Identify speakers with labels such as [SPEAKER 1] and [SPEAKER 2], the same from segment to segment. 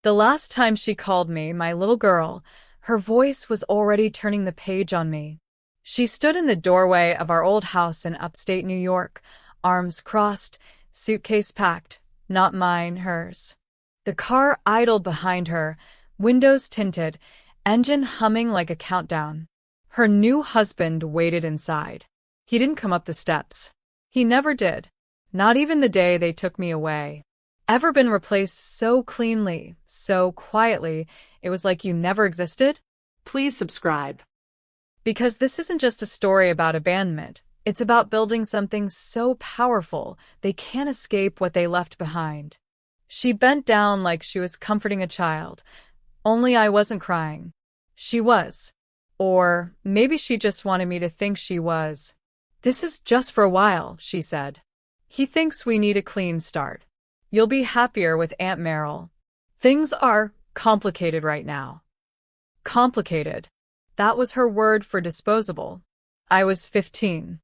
[SPEAKER 1] The last time she called me my little girl, her voice was already turning the page on me. She stood in the doorway of our old house in upstate New York, arms crossed, suitcase packed, not mine, hers. The car idled behind her, windows tinted, engine humming like a countdown. Her new husband waited inside. He didn't come up the steps. He never did. Not even the day they took me away. Ever been replaced so cleanly, so quietly, it was like you never existed?
[SPEAKER 2] Please subscribe.
[SPEAKER 1] Because this isn't just a story about abandonment. It's about building something so powerful they can't escape what they left behind. She bent down like she was comforting a child. Only I wasn't crying. She was. Or maybe she just wanted me to think she was. This is just for a while, she said. He thinks we need a clean start. You'll be happier with Aunt Meryl. Things are complicated right now. Complicated. That was her word for disposable. I was 15.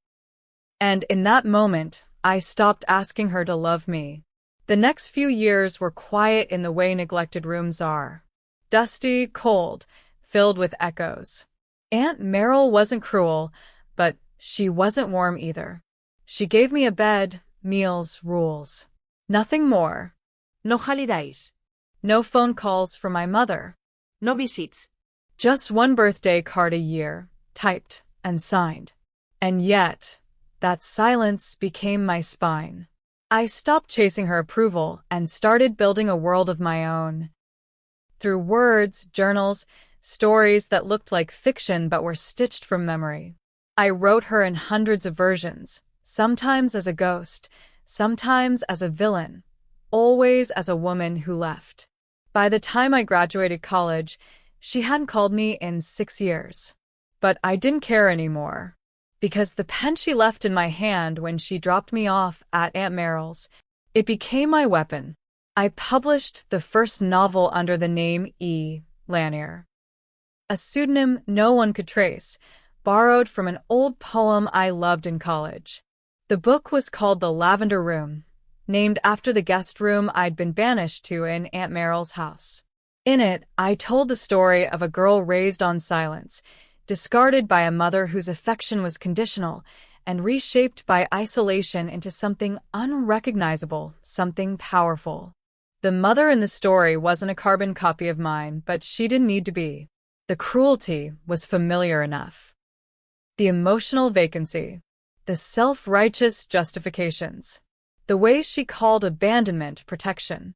[SPEAKER 1] And in that moment, I stopped asking her to love me. The next few years were quiet in the way neglected rooms are. Dusty, cold, filled with echoes. Aunt Meryl wasn't cruel, but she wasn't warm either. She gave me a bed, meals, rules. Nothing more.
[SPEAKER 2] No holidays.
[SPEAKER 1] No phone calls from my mother.
[SPEAKER 2] No visits.
[SPEAKER 1] Just one birthday card a year, typed and signed. And yet, that silence became my spine. I stopped chasing her approval and started building a world of my own. Through words, journals, stories that looked like fiction but were stitched from memory. I wrote her in hundreds of versions, sometimes as a ghost, sometimes as a villain, always as a woman who left. By the time I graduated college, she hadn't called me in 6 years. But I didn't care anymore. Because the pen she left in my hand when she dropped me off at Aunt Meryl's, it became my weapon. I published the first novel under the name E. Lanier. A pseudonym no one could trace, borrowed from an old poem I loved in college. The book was called The Lavender Room, named after the guest room I'd been banished to in Aunt Meryl's house. In it, I told the story of a girl raised on silence, discarded by a mother whose affection was conditional, and reshaped by isolation into something unrecognizable, something powerful. The mother in the story wasn't a carbon copy of mine, but she didn't need to be. The cruelty was familiar enough. The emotional vacancy. The self-righteous justifications. The way she called abandonment protection.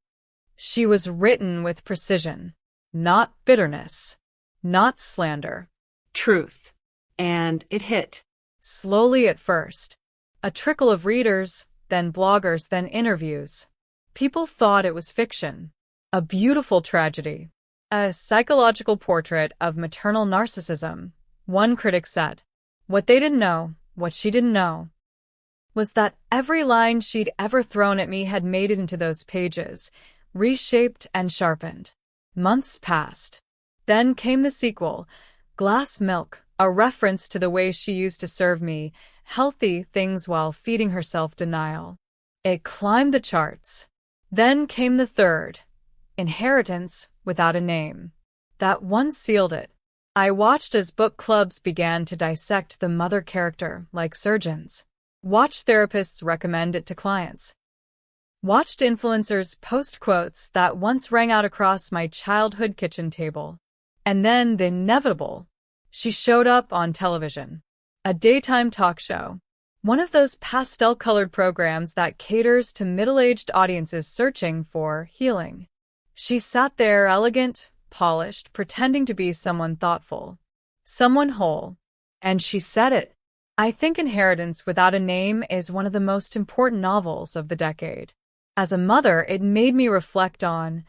[SPEAKER 1] She was written with precision. Not bitterness. Not slander.
[SPEAKER 2] Truth. And it hit.
[SPEAKER 1] Slowly at first. A trickle of readers, then bloggers, then interviews. People thought it was fiction. A beautiful tragedy. A psychological portrait of maternal narcissism, one critic said. What they didn't know, what she didn't know, was that every line she'd ever thrown at me had made it into those pages, reshaped and sharpened. Months passed. Then came the sequel, Glass Milk, a reference to the way she used to serve me healthy things while feeding herself denial. It climbed the charts. Then came the third, Inheritance Without a Name. That one sealed it. I watched as book clubs began to dissect the mother character like surgeons. Watched therapists recommend it to clients. Watched influencers post quotes that once rang out across my childhood kitchen table. And then the inevitable. She showed up on television. A daytime talk show. One of those pastel-colored programs that caters to middle-aged audiences searching for healing. She sat there elegant, polished, pretending to be someone thoughtful. Someone whole. And she said it. I think Inheritance Without a Name is one of the most important novels of the decade. As a mother, it made me reflect on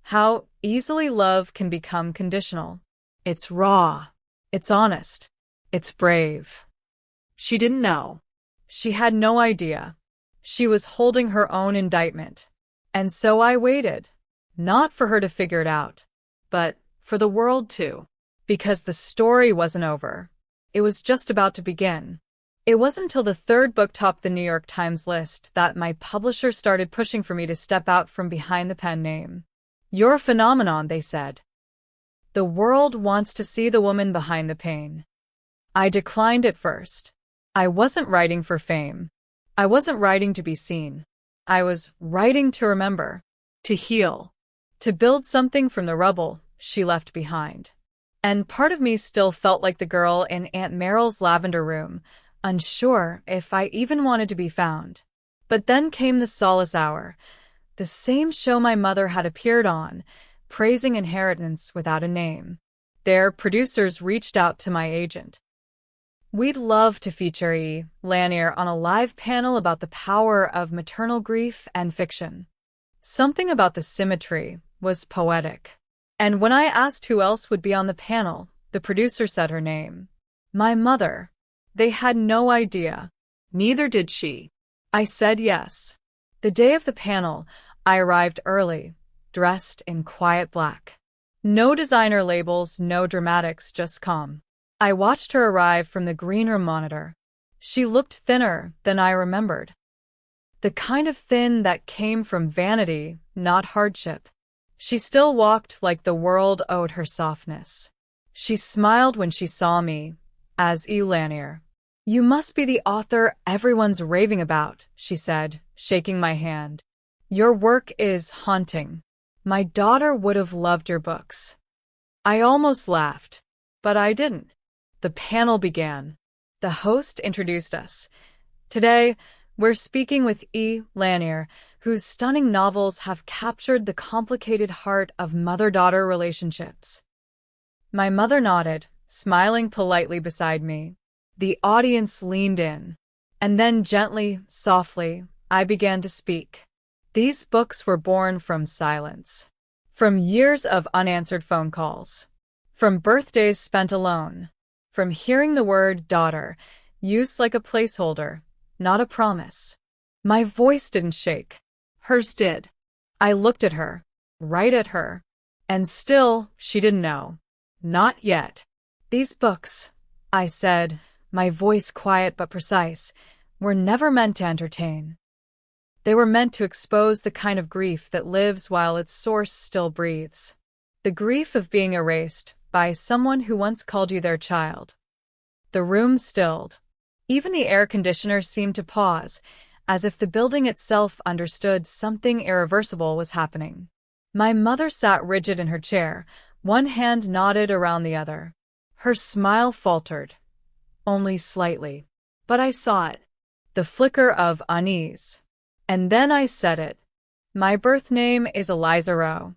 [SPEAKER 1] how easily love can become conditional. It's raw. It's honest. It's brave.
[SPEAKER 2] She didn't know.
[SPEAKER 1] She had no idea. She was holding her own indictment. And so I waited. Not for her to figure it out, but for the world to. Because the story wasn't over. It was just about to begin. It wasn't until the third book topped the New York Times list that my publisher started pushing for me to step out from behind the pen name. You're a phenomenon, they said. The world wants to see the woman behind the pain. I declined at first. I wasn't writing for fame. I wasn't writing to be seen. I was writing to remember,
[SPEAKER 2] To heal.
[SPEAKER 1] to build something from the rubble she left behind. And part of me still felt like the girl in Aunt Meryl's lavender room, unsure if I even wanted to be found. But then came the solace hour, the same show my mother had appeared on, praising inheritance without a name. Their producers reached out to my agent. We'd love to feature E. Lanier on a live panel about the power of maternal grief and fiction. Something about the symmetry was poetic. And when I asked who else would be on the panel, the producer said her name. My mother. They had no idea.
[SPEAKER 2] Neither did she.
[SPEAKER 1] I said yes. The day of the panel, I arrived early, dressed in quiet black. No designer labels, no dramatics, just calm. I watched her arrive from the green room monitor. She looked thinner than I remembered. The kind of thin that came from vanity, not hardship. She still walked like the world owed her softness. She smiled when she saw me, as E. Lanier. You must be the author everyone's raving about, she said, shaking my hand. Your work is haunting. My daughter would have loved your books. I almost laughed, but I didn't. The panel began. The host introduced us. Today, we're speaking with E. Lanier, whose stunning novels have captured the complicated heart of mother-daughter relationships. My mother nodded, smiling politely beside me. The audience leaned in. And then gently, softly, I began to speak. These books were born from silence. From years of unanswered phone calls. From birthdays spent alone. From hearing the word daughter, used like a placeholder, not a promise. My voice didn't shake.
[SPEAKER 2] Hers did.
[SPEAKER 1] I looked at her, right at her. And still, she didn't know. Not yet. These books, I said, my voice quiet but precise, were never meant to entertain. They were meant to expose the kind of grief that lives while its source still breathes. The grief of being erased by someone who once called you their child. The room stilled. Even the air conditioner seemed to pause, as if the building itself understood something irreversible was happening. My mother sat rigid in her chair, one hand knotted around the other. Her smile faltered. Only slightly. But I saw it. The flicker of unease. And then I said it. My birth name is Eliza Rowe.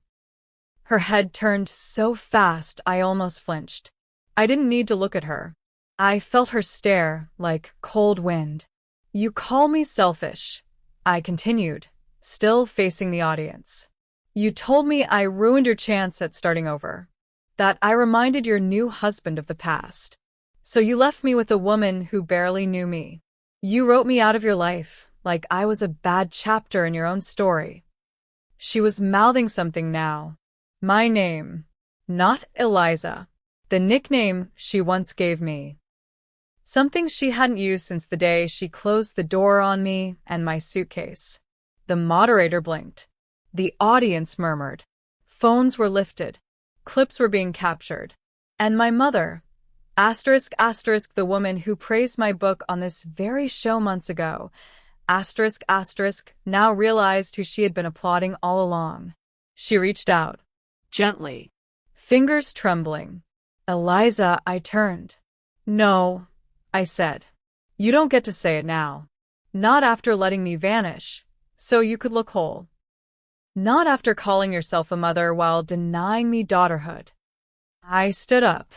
[SPEAKER 1] Her head turned so fast I almost flinched. I didn't need to look at her. I felt her stare like cold wind. You call me selfish, I continued, still facing the audience. You told me I ruined your chance at starting over. That I reminded your new husband of the past. So you left me with a woman who barely knew me. You wrote me out of your life, like I was a bad chapter in your own story. She was mouthing something now. My name. Not Eliza. The nickname she once gave me. Something she hadn't used since the day she closed the door on me and my suitcase. The moderator blinked. The audience murmured. Phones were lifted. Clips were being captured. And my mother, the woman who praised my book on this very show months ago, now realized who she had been applauding all along. She reached out.
[SPEAKER 2] Gently.
[SPEAKER 1] Fingers trembling. Eliza, I turned. No, I said. You don't get to say it now. Not after letting me vanish, so you could look whole. Not after calling yourself a mother while denying me daughterhood. I stood up.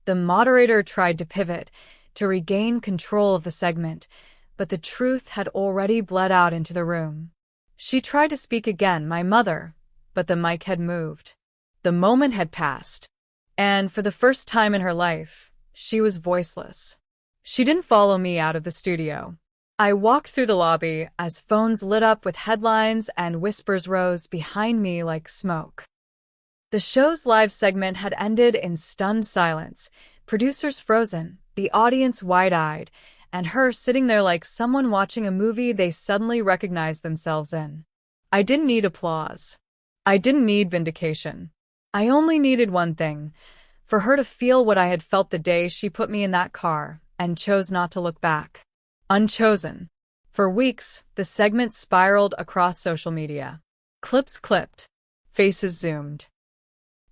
[SPEAKER 1] The moderator tried to pivot, to regain control of the segment, but the truth had already bled out into the room. She tried to speak again, my mother, but the mic had moved. The moment had passed, and for the first time in her life, she was voiceless. She didn't follow me out of the studio. I walked through the lobby as phones lit up with headlines and whispers rose behind me like smoke. The show's live segment had ended in stunned silence, producers frozen, the audience wide-eyed, and her sitting there like someone watching a movie they suddenly recognized themselves in. I didn't need applause. I didn't need vindication. I only needed one thing, for her to feel what I had felt the day she put me in that car and chose not to look back. Unchosen. For weeks, the segment spiraled across social media. Clips clipped, faces zoomed.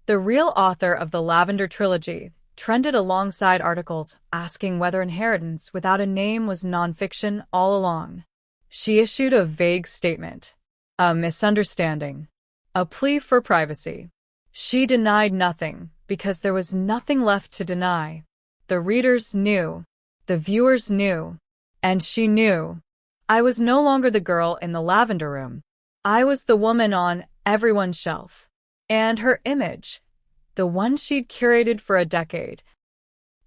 [SPEAKER 1] The real author of the Lavender Trilogy trended alongside articles asking whether inheritance without a name was nonfiction all along. She issued a vague statement, a misunderstanding, a plea for privacy. She denied nothing because there was nothing left to deny. The readers knew, the viewers knew, and she knew. I was no longer the girl in the lavender room. I was the woman on everyone's shelf. And her image, the one she'd curated for a decade,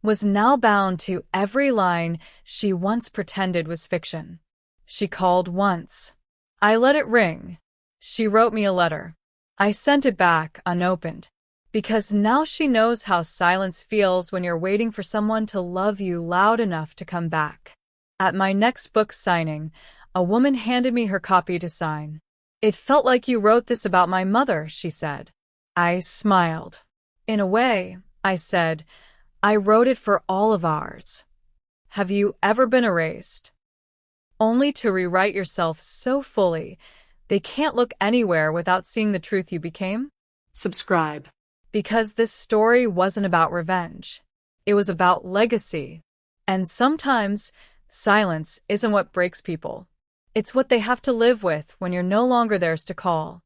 [SPEAKER 1] was now bound to every line she once pretended was fiction. She called once. I let it ring. She wrote me a letter. I sent it back unopened, because now she knows how silence feels when you're waiting for someone to love you loud enough to come back. At my next book signing, a woman handed me her copy to sign. It felt like you wrote this about my mother, she said. I smiled. In a way, I said, I wrote it for all of ours. Have you ever been erased? Only to rewrite yourself so fully, they can't look anywhere without seeing the truth you became?
[SPEAKER 2] Subscribe.
[SPEAKER 1] Because this story wasn't about revenge. It was about legacy. And sometimes, silence isn't what breaks people. It's what they have to live with when you're no longer theirs to call.